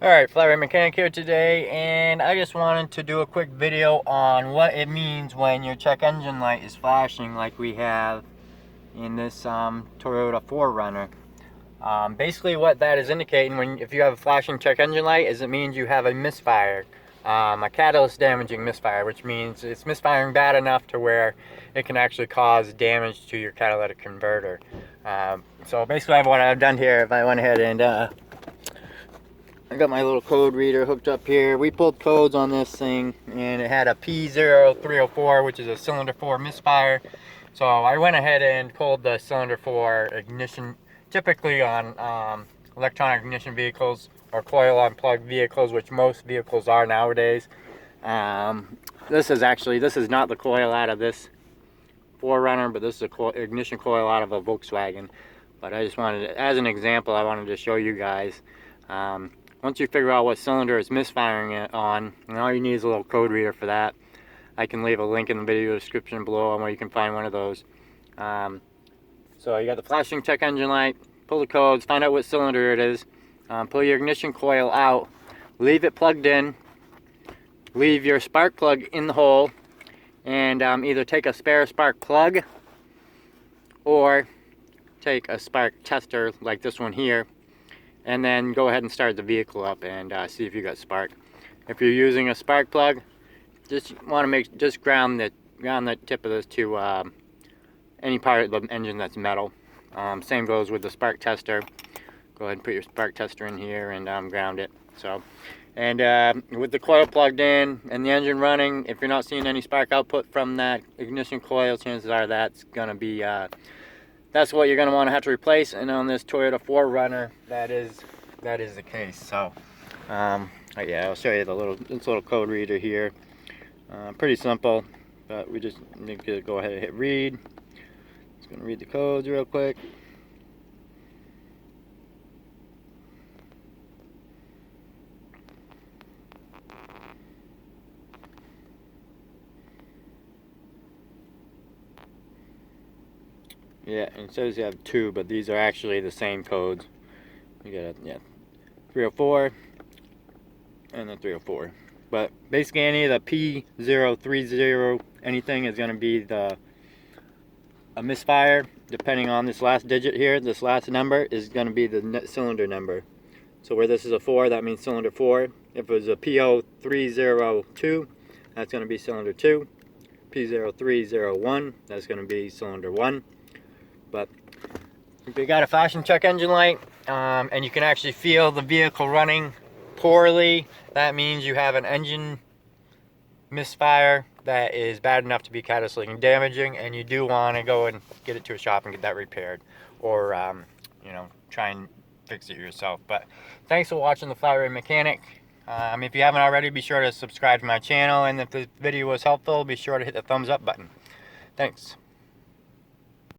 Alright, Flat Rate Mechanic here today, and I just wanted to do a quick video on what it means when your check engine light is flashing like we have in this Toyota 4Runner. Basically what that is indicating if you have a flashing check engine light is it means you have a misfire, a catalyst damaging misfire, which means it's misfiring bad enough to where it can actually cause damage to your catalytic converter. So basically what I've done here, if I went ahead and I got my little code reader hooked up here. We pulled codes on this thing and it had a P0304, which is a cylinder 4 misfire. So I went ahead and pulled the cylinder 4 ignition, typically on electronic ignition vehicles or coil unplugged vehicles, which most vehicles are nowadays. This is not the coil out of this 4Runner, but this is a ignition coil out of a Volkswagen. But I just wanted, as an example, I wanted to show you guys. Once you figure out what cylinder is misfiring it on, and all you need is a little code reader for that. I can leave a link in the video description below on where you can find one of those. So you got the flashing check engine light, pull the codes, find out what cylinder it is, pull your ignition coil out, leave it plugged in, leave your spark plug in the hole, and either take a spare spark plug or take a spark tester like this one here, and then go ahead and start the vehicle up and see if you got spark. If you're using a spark plug, just want to ground the tip of this to any part of the engine that's metal. Same goes with the spark tester. Go ahead and put your spark tester in here and ground it. So, and with the coil plugged in and the engine running, if you're not seeing any spark output from that ignition coil, chances are that's gonna be that's what you're going to want to have to replace. And on this Toyota 4Runner, that is the case. So yeah, I'll show you this little code reader here. Pretty simple, but we just need to go ahead and hit read. It's going to read the codes real quick. Yeah, and it says you have two, but these are actually the same codes. You got 304 and the 304. But basically any of the P030 anything is going to be a misfire. Depending on this last digit here, this last number is going to be the cylinder number. So where this is a 4, that means cylinder 4. If it was a P0302, that's going to be cylinder 2. P0301, that's going to be cylinder 1. But if you got a flashing check engine light and you can actually feel the vehicle running poorly, that means you have an engine misfire that is bad enough to be catalytic damaging, and you do want to go and get it to a shop and get that repaired, or you know, try and fix it yourself. But thanks for watching the Flat Rate Mechanic. If you haven't already, be sure to subscribe to my channel, and if this video was helpful, be sure to hit the thumbs up button. Thanks.